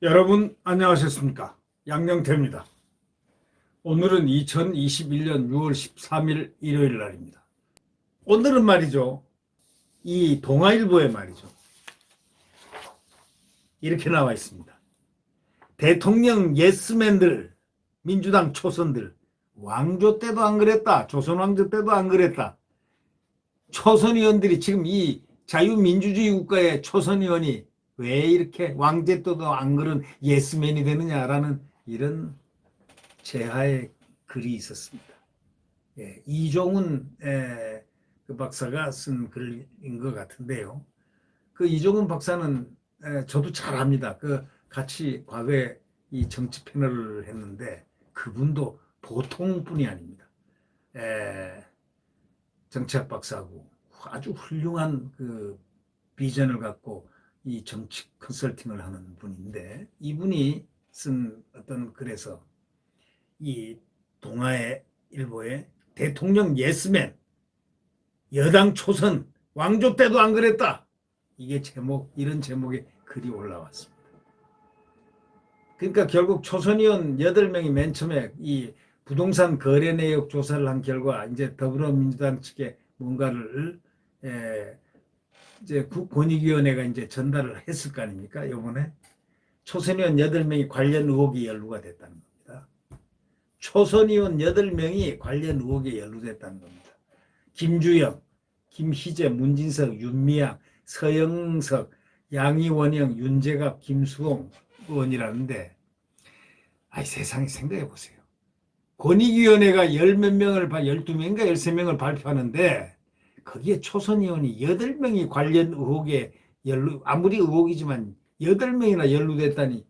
여러분 안녕하셨습니까? 양영태입니다. 오늘은 2021년 6월 13일 일요일 날입니다. 오늘은 말이죠. 이 동아일보에 말이죠. 이렇게 나와 있습니다. 대통령 예스맨들, 민주당 초선들, 왕조 때도 안 그랬다. 조선 왕조 때도 안 그랬다. 초선 의원들이 지금 이 자유민주주의 국가의 초선 의원이 왜 이렇게 왕제 때도 안 그런 예스맨이 되느냐라는 이런 제하의 글이 있었습니다. 예, 이종훈 그 박사가 쓴 글인 것 같은데요. 그 이종훈 박사는 저도 잘 압니다. 그 같이 과거에 이 정치 패널을 했는데 그분도 보통 분이 아닙니다. 정치학 박사고 아주 훌륭한 그 비전을 갖고 이 정치 컨설팅을 하는 분인데 이분이 쓴 어떤 글에서 이 동아의 일보에 대통령 예스맨, 여당 초선, 왕조 때도 안 그랬다. 이게 제목, 이런 제목의 글이 올라왔습니다. 그러니까 결국 초선 의원 8명이 맨 처음에 이 부동산 거래 내역 조사를 한 결과 이제 더불어민주당 측에 뭔가를 이제 권익위원회가 이제 전달을 했을 거 아닙니까? 이번에 초선 의원 8명이 관련 의혹이 연루가 됐다는 겁니다. 초선 의원 8명이 관련 의혹에 연루됐다는 겁니다. 김주영, 김희재, 문진석, 윤미향, 서영석, 양이원영, 윤재갑, 김수홍 의원이라는데 아이 세상에 생각해 보세요. 권익위원회가 10몇 명을 12명인가 13명을 발표하는데 거기에 초선 의원이 8명이 관련 의혹에 연루, 아무리 의혹이지만 8명이나 연루됐다니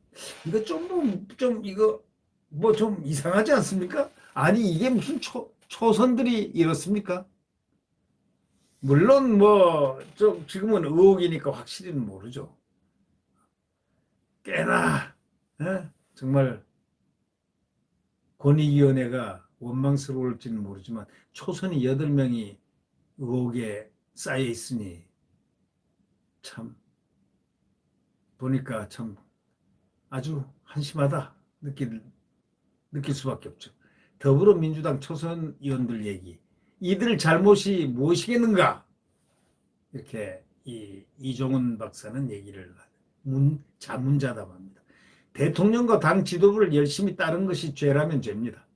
이거 좀 이거 뭐 좀 이상하지 않습니까? 아니 이게 무슨 초선들이 이렇습니까? 물론 뭐 좀 지금은 의혹이니까 확실히는 모르죠. 꽤나 정말 권익위원회가 원망스러울지는 모르지만 초선이 8명이 의혹에 쌓여 있으니 참 보니까 참 아주 한심하다 느낄 수밖에 없죠. 더불어민주당 초선 의원들 얘기 이들 잘못이 무엇이겠는가 이렇게 이종훈 박사는 얘기를 자문자답합니다. 대통령과 당 지도부를 열심히 따른 것이 죄라면 죄입니다.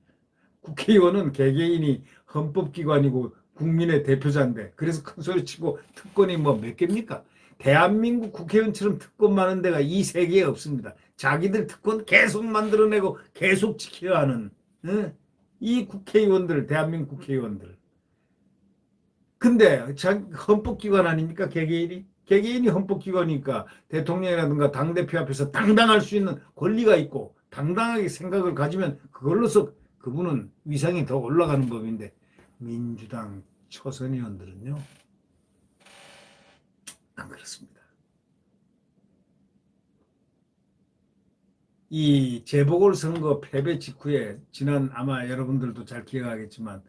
국회의원은 개개인이 헌법기관이고 국민의 대표자인데 그래서 큰 소리 치고 특권이 뭐 몇 개입니까? 대한민국 국회의원처럼 특권 많은 데가 이 세계에 없습니다. 자기들 특권 계속 만들어내고 계속 지켜야 하는 이 국회의원들, 대한민국 국회의원들. 근데 헌법기관 아닙니까? 개개인이 헌법기관이니까 대통령이라든가 당대표 앞에서 당당할 수 있는 권리가 있고 당당하게 생각을 가지면 그걸로서 그분은 위상이 더 올라가는 법인데 민주당 초선 의원들은요 안 그렇습니다. 이 재보궐선거 패배 직후에 지난 아마 여러분들도 잘 기억하겠지만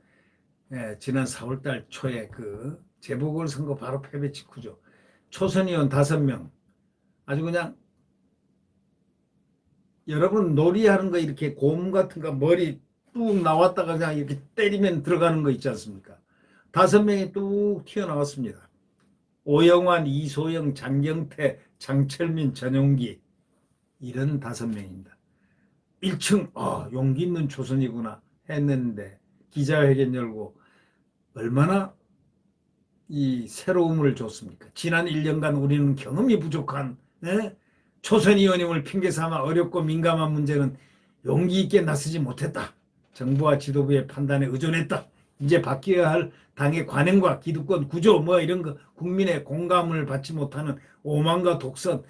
지난 4월달 초에 그 재보궐선거 바로 패배 직후죠. 초선 의원 5명 아주 그냥 여러분 놀이하는 거 이렇게 곰 같은 거 머리 뚝 나왔다가 그냥 이렇게 때리면 들어가는 거 있지 않습니까? 5명이 뚝 튀어나왔습니다. 오영환, 이소영, 장경태, 장철민, 전용기 이런 5명입니다. 1층 용기 있는 초선이구나 했는데 기자회견 열고 얼마나 이 새로움을 줬습니까? 지난 1년간 우리는 경험이 부족한 초선 의원님을 핑계 삼아 어렵고 민감한 문제는 용기 있게 나서지 못했다. 정부와 지도부의 판단에 의존했다. 이제 바뀌어야 할 당의 관행과 기득권 구조 뭐 이런 거 국민의 공감을 받지 못하는 오만과 독선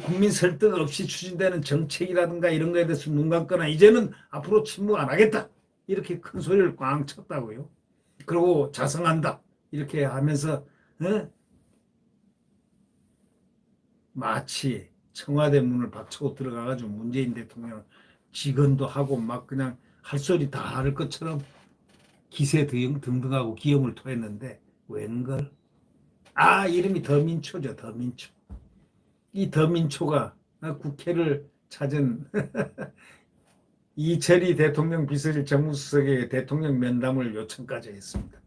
국민 설득 없이 추진되는 정책이라든가 이런 거에 대해서 눈 감거나 이제는 앞으로 침묵 안 하겠다. 이렇게 큰 소리를 꽝 쳤다고요. 그리고 자성한다. 이렇게 하면서 마치 청와대 문을 박차고 들어가가지고 문재인 대통령 직언도 하고 막 그냥 할 소리 다 할 것처럼 기세 등등하고 기염을 토했는데 웬걸? 이름이 더민초죠. 더민초. 이 더민초가 국회를 찾은 이철이 대통령 비서실 정무수석에게 대통령 면담을 요청까지 했습니다.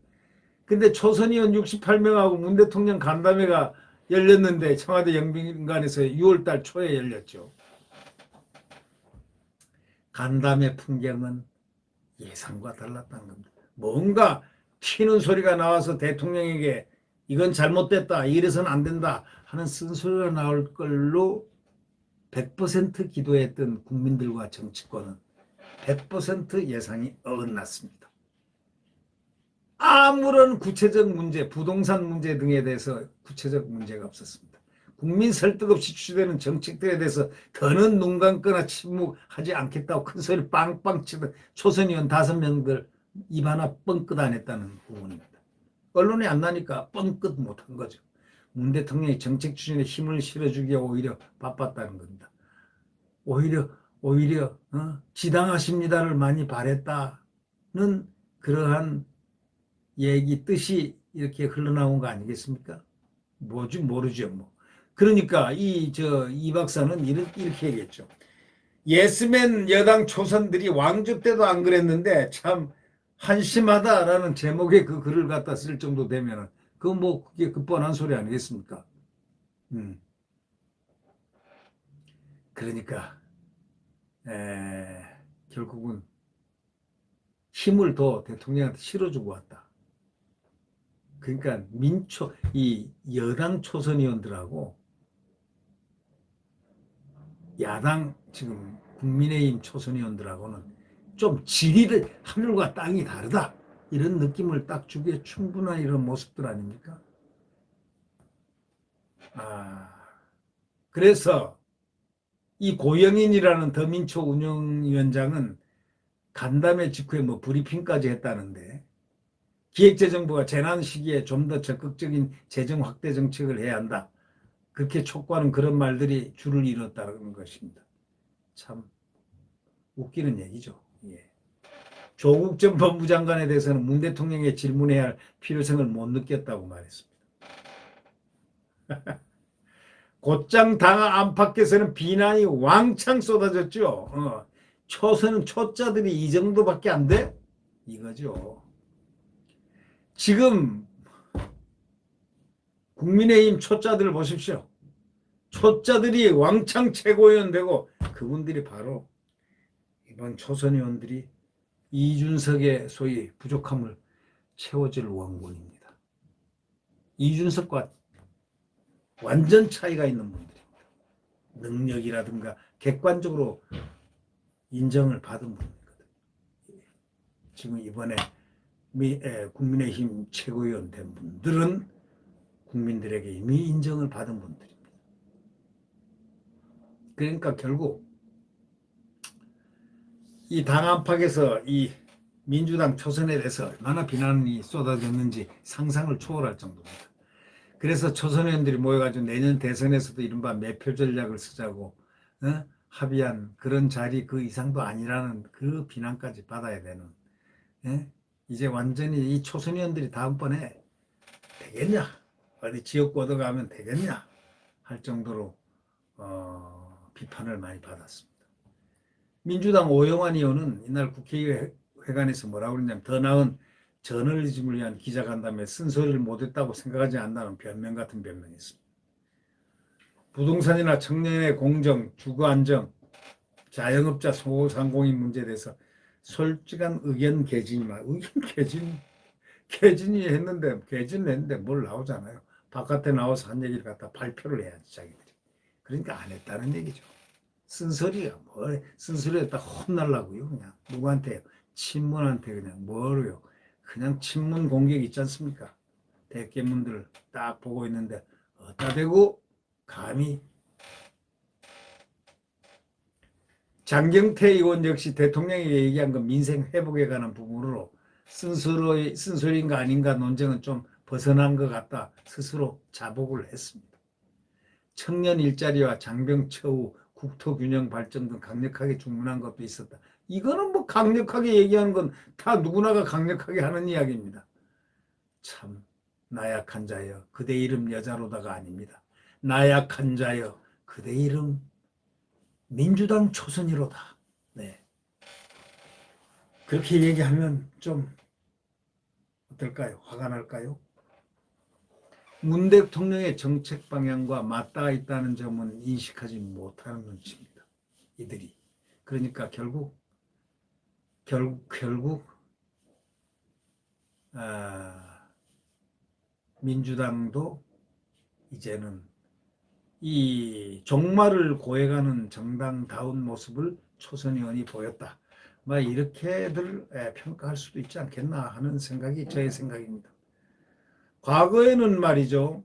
근데 초선의원 68명하고 문 대통령 간담회가 열렸는데 청와대 영빈관에서 6월달 초에 열렸죠. 간담회 풍경은 예상과 달랐다는 겁니다. 뭔가 튀는 소리가 나와서 대통령에게 이건 잘못됐다, 이래서는 안 된다 하는 쓴소리가 나올 걸로 100% 기도했던 국민들과 정치권은 100% 예상이 어긋났습니다. 아무런 구체적 문제, 부동산 문제 등에 대해서 구체적 문제가 없었습니다. 국민 설득 없이 추진되는 정책들에 대해서 더는 눈 감거나 침묵하지 않겠다고 큰 소리 빵빵 치던 초선의원 5명들 입 하나 뻥끗 안 했다는 부분입니다. 언론에 안 나니까 뻥끗 못한 거죠. 문 대통령이 정책 추진에 힘을 실어주기에 오히려 바빴다는 겁니다. 오히려 지당하십니다를 많이 바랬다는 그러한 얘기 뜻이 이렇게 흘러나온 거 아니겠습니까? 뭐지 모르죠 뭐. 그러니까 이 박사는 이렇게 얘기했죠. 예스맨 여당 초선들이 왕조 때도 안 그랬는데 참 한심하다라는 제목의 그 글을 갖다 쓸 정도 되면은 그게 그 뻔한 소리 아니겠습니까? 그러니까 결국은 힘을 더 대통령한테 실어주고 왔다. 그러니까 이 여당 초선 의원들하고 야당 지금 국민의힘 초선 의원들하고는 좀 질이 하늘과 땅이 다르다. 이런 느낌을 딱 주기에 충분한 이런 모습들 아닙니까? 그래서 이 고영인이라는 더민초 운영위원장은 간담회 직후에 뭐 브리핑까지 했다는데 기획재정부가 재난 시기에 좀 더 적극적인 재정 확대 정책을 해야 한다. 그렇게 촉구하는 그런 말들이 줄을 이뤘다는 것입니다. 참 웃기는 얘기죠. 예. 조국 전 법무장관에 대해서는 문 대통령에 질문해야 할 필요성을 못 느꼈다고 말했습니다. 곧장 당 안팎에서는 비난이 왕창 쏟아졌죠. 초선은 초짜들이 이 정도밖에 안 돼? 이거죠. 지금 국민의힘 초짜들을 보십시오. 초짜들이 왕창 최고위원 되고 그분들이 바로 이번 초선 의원들이 이준석의 소위 부족함을 채워줄 원군입니다. 이준석과 완전 차이가 있는 분들입니다. 능력이라든가 객관적으로 인정을 받은 분이거든요. 지금 이번에 국민의힘 최고위원 된 분들은 국민들에게 이미 인정을 받은 분들입니다. 그러니까 결국 이 당 안팎에서 이 민주당 초선에 대해서 얼마나 비난이 쏟아졌는지 상상을 초월할 정도입니다. 그래서 초선 의원들이 모여가지고 내년 대선에서도 이른바 매표 전략을 쓰자고 합의한 그런 자리 그 이상도 아니라는 그 비난까지 받아야 되는 이제 완전히 이 초선 의원들이 다음번에 되겠냐 어디 지역구 얻어가면 되겠냐 할 정도로 비판을 많이 받았습니다. 민주당 오영환 의원은 이날 국회의회관에서 뭐라고 그러냐면 더 나은 저널리즘을 위한 기자간담회 쓴소리를 못했다고 생각하지 않는다는 변명 같은 변명했습니다. 부동산이나 청년의 공정, 주거 안정, 자영업자 소상공인 문제에 대해서 솔직한 의견 개진이 했는데 뭘 나오잖아요. 바깥에 나와서 한 얘기를 갖다 발표를 해야지 자기들이. 그러니까 안 했다는 얘기죠. 쓴소리가 쓴소리에 딱 혼날라고요. 그냥 누구한테 친문한테 그냥 뭐로요. 그냥 친문 공격 있지 않습니까? 대깨문들 딱 보고 있는데 어디다 대고 감히. 장경태 의원 역시 대통령이 얘기한 그 민생 회복에 관한 부분으로 쓴소리인가 아닌가 논쟁은 좀 벗어난 것 같다 스스로 자복을 했습니다. 청년 일자리와 장병 처우, 국토균형 발전 등 강력하게 주문한 것도 있었다. 이거는 뭐 강력하게 얘기하는 건 다 누구나가 강력하게 하는 이야기입니다. 참 나약한 자여 그대 이름 여자로다가 아닙니다. 나약한 자여 그대 이름 민주당 초선이로다. 네. 그렇게 얘기하면 좀 어떨까요? 화가 날까요? 문 대통령의 정책 방향과 맞닿아 있다는 점은 인식하지 못하는 눈치입니다. 이들이. 그러니까 결국 민주당도 이제는 이 종말을 고해가는 정당다운 모습을 초선 의원이 보였다. 뭐 이렇게들 평가할 수도 있지 않겠나 하는 생각이 저의 생각입니다. 과거에는 말이죠.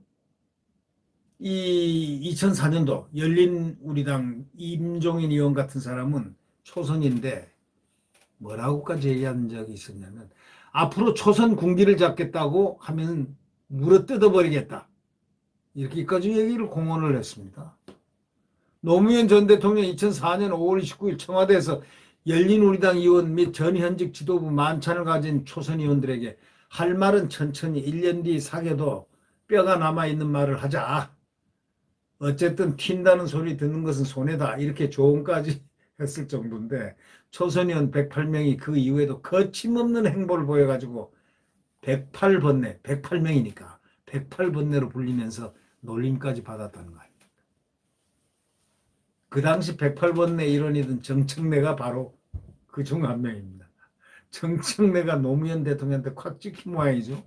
이 2004년도 열린우리당 임종인 의원 같은 사람은 초선인데 뭐라고까지 얘기한 적이 있었냐면 앞으로 초선 군기를 잡겠다고 하면 물어뜯어버리겠다. 이렇게까지 얘기를 공언을 했습니다. 노무현 전 대통령 2004년 5월 29일 청와대에서 열린우리당 의원 및 전현직 지도부 만찬을 가진 초선 의원들에게 할 말은 천천히 1년 뒤 사겨도 뼈가 남아있는 말을 하자. 어쨌든 튄다는 소리 듣는 것은 손해다. 이렇게 조언까지 했을 정도인데 초선 의원 108명이 그 이후에도 거침없는 행보를 보여가지고 108번뇌, 108명이니까 108번뇌로 불리면서 놀림까지 받았다는 거예요. 그 당시 108번뇌 일원이던 정청래가 바로 그 중 한 명입니다. 정청래가 노무현 대통령한테 콱 찍힌 모양이죠.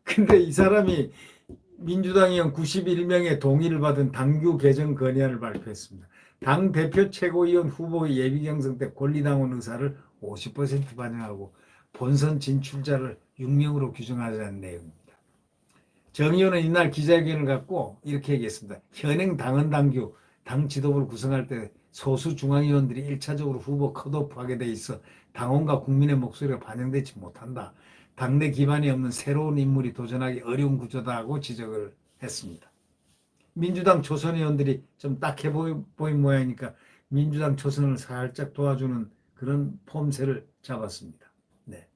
근데 이 사람이 민주당 의원 91명의 동의를 받은 당규 개정 건의안을 발표했습니다. 당대표 최고위원 후보의 예비 경선 때 권리당원 의사를 50% 반영하고 본선 진출자를 6명으로 규정하자는 내용입니다. 정 의원은 이날 기자회견을 갖고 이렇게 얘기했습니다. 현행 당헌 당규 당 지도부를 구성할 때 소수 중앙위원들이 1차적으로 후보 컷오프하게 돼 있어 당원과 국민의 목소리가 반영되지 못한다. 당내 기반이 없는 새로운 인물이 도전하기 어려운 구조다 하고 지적을 했습니다. 민주당 초선 의원들이 좀 딱해 보인 모양이니까 민주당 초선을 살짝 도와주는 그런 폼새를 잡았습니다. 네.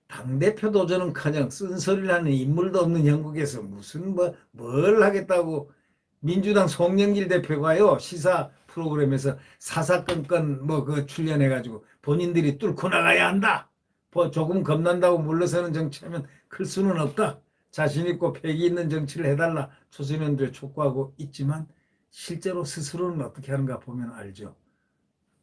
당대표 도전은커녕 쓴소리를 하는 인물도 없는 영국에서 무슨 뭘 하겠다고 민주당 송영길 대표가요 시사 프로그램에서 사사건건 그 출연해가지고 본인들이 뚫고 나가야 한다. 조금 겁난다고 물러서는 정치하면 클 수는 없다. 자신 있고 패기 있는 정치를 해달라 초선의원들이 촉구하고 있지만 실제로 스스로는 어떻게 하는가 보면 알죠.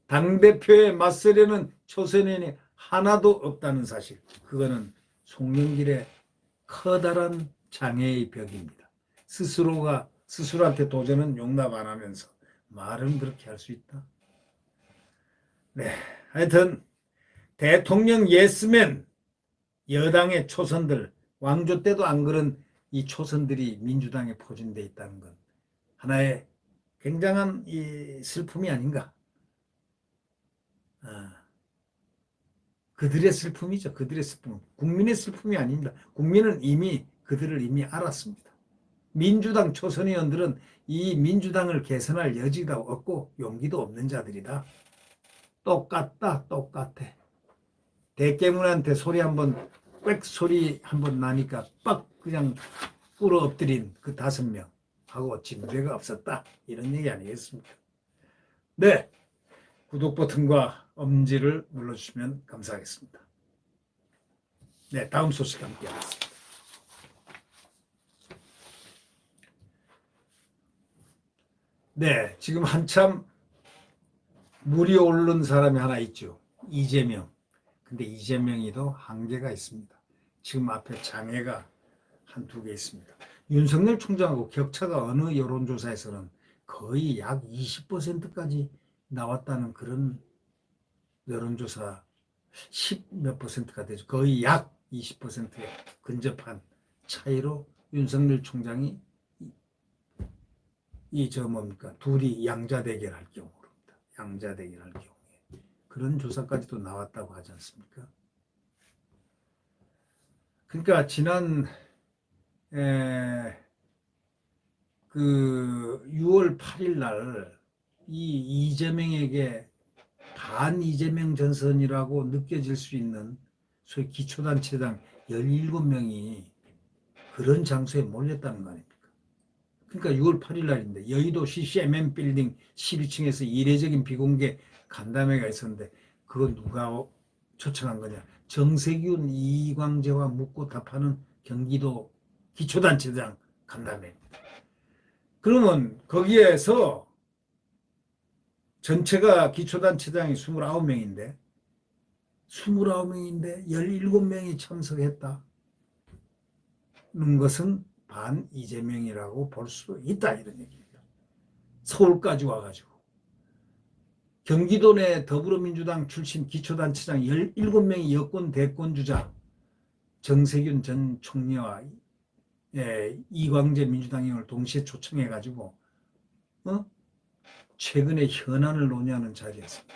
당대표에 맞서려는 초선의원이 하나도 없다는 사실. 그거는 송영길의 커다란 장애의 벽입니다. 스스로한테 도전은 용납 안 하면서 말은 그렇게 할 수 있다. 네, 하여튼 대통령 예스맨 여당의 초선들 왕조 때도 안 그런 이 초선들이 민주당에 포진돼 있다는 건 하나의 굉장한 이 슬픔이 아닌가. 그들의 슬픔이죠. 그들의 슬픔. 국민의 슬픔이 아닙니다. 국민은 그들을 이미 알았습니다. 민주당 초선 의원들은 이 민주당을 개선할 여지가 없고 용기도 없는 자들이다. 똑같다. 대깨문한테 소리 한번 꽥 소리 한번 나니까 빡 그냥 꿇어 엎드린 그 5명 하고 진배가 없었다. 이런 얘기 아니겠습니까? 네. 구독 버튼과 엄지를 눌러주시면 감사하겠습니다. 네, 다음 소식 함께 하겠습니다. 네, 지금 한참 물이 오른 사람이 하나 있죠. 이재명. 근데 이재명이도 한계가 있습니다. 지금 앞에 장애가 한두 개 있습니다. 윤석열 총장하고 격차가 어느 여론조사에서는 거의 약 20%까지 나왔다는 그런 여론조사 10몇 %가 되죠. 거의 약 20%에 근접한 차이로 윤석열 총장이 둘이 양자 대결할 경우입니다. 양자 대결할 경우에 그런 조사까지도 나왔다고 하지 않습니까? 그러니까 지난 6월 8일 날 이 이재명에게 반 이재명 전선이라고 느껴질 수 있는 소위 기초단체당 17명이 그런 장소에 몰렸다는 거 아닙니까? 그러니까 6월 8일 날인데 여의도 CCM 빌딩 12층에서 이례적인 비공개 간담회가 있었는데 그거 누가 초청한 거냐? 정세균, 이광재와 묻고 답하는 경기도 기초단체장 간담회. 그러면 거기에서 전체가 기초단체장이 29명인데 17명이 참석했다는 것은 반 이재명이라고 볼 수 있다 이런 얘기입니다. 서울까지 와가지고 경기도 내 더불어민주당 출신 기초단체장 17명이 여권 대권주자 정세균 전 총리와 이광재 민주당의원을 동시에 초청해가지고 최근에 현안을 논의하는 자리였습니다.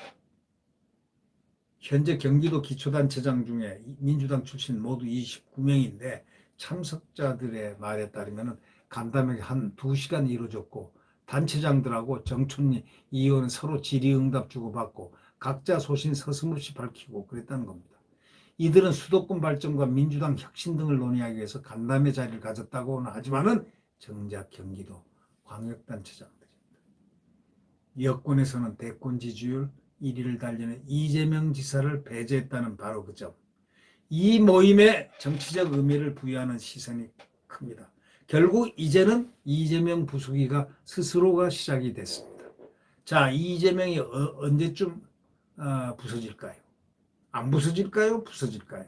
현재 경기도 기초단체장 중에 민주당 출신 모두 29명인데 참석자들의 말에 따르면 간담회가 한 2시간 이루어졌고 단체장들하고 정춘리, 이 의원은 서로 질의응답 주고받고 각자 소신 서슴없이 밝히고 그랬다는 겁니다. 이들은 수도권 발전과 민주당 혁신 등을 논의하기 위해서 간담회 자리를 가졌다고는 하지만은 정작 경기도 광역단체장들입니다. 여권에서는 대권 지지율 1위를 달리는 이재명 지사를 배제했다는 바로 그 점. 이 모임에 정치적 의미를 부여하는 시선이 큽니다. 결국 이제는 이재명 부수기가 스스로가 시작이 됐습니다. 자, 이재명이 언제쯤 부서질까요? 안 부서질까요? 부서질까요?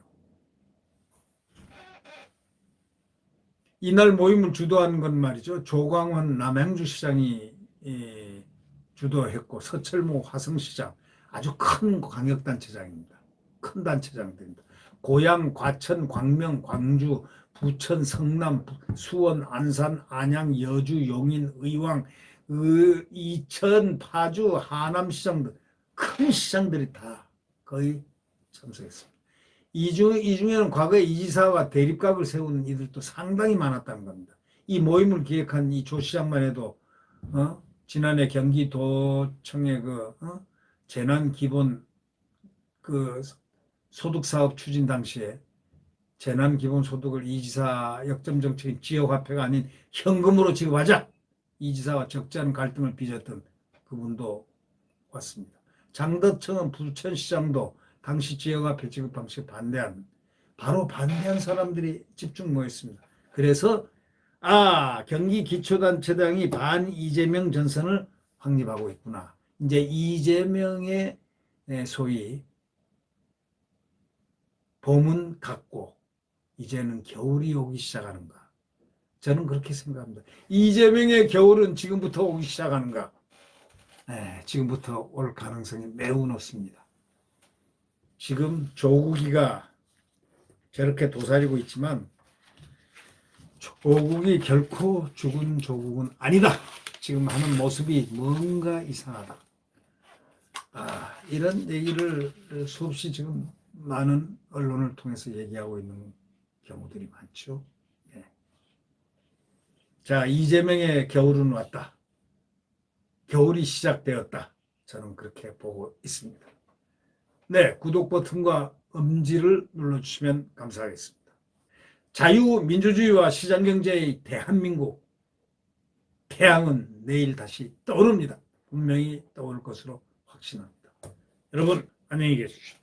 이날 모임을 주도한 건 말이죠. 조광원 남양주시장이 주도했고 서철모 화성시장 아주 큰 광역단체장입니다. 큰 단체장들입니다. 고양, 과천, 광명, 광주, 부천, 성남, 수원, 안산, 안양, 여주, 용인, 의왕, 이천, 파주, 하남시장들 큰 시장들이 다 거의 참석했습니다. 이 중에는 과거에 이지사와 대립각을 세운 이들도 상당히 많았다는 겁니다. 이 모임을 기획한 이 조 시장만 해도 지난해 경기도청의 재난 기본 소득 사업 추진 당시에 재난 기본 소득을 이지사 역점 정책인 지역 화폐가 아닌 현금으로 지급하자 이지사와 적지 않은 갈등을 빚었던 그분도 왔습니다. 장덕청은 부천시장도 당시 지역화폐 지급 방식에 반대한 사람들이 집중 모였습니다. 그래서 경기 기초단체장이 반 이재명 전선을 확립하고 있구나. 이제 이재명의 소위 봄은 갔고 이제는 겨울이 오기 시작하는가. 저는 그렇게 생각합니다. 이재명의 겨울은 지금부터 오기 시작하는가. 지금부터 올 가능성이 매우 높습니다. 지금 조국이가 저렇게 도사리고 있지만 조국이 결코 죽은 조국은 아니다. 지금 하는 모습이 뭔가 이상하다. 이런 얘기를 수없이 지금 많은 언론을 통해서 얘기하고 있는 경우들이 많죠. 자, 이재명의 겨울은 왔다. 겨울이 시작되었다. 저는 그렇게 보고 있습니다. 네, 구독 버튼과 엄지를 눌러주시면 감사하겠습니다. 자유민주주의와 시장경제의 대한민국 태양은 내일 다시 떠오릅니다. 분명히 떠오를 것으로 확신합니다. 여러분 안녕히 계십시오.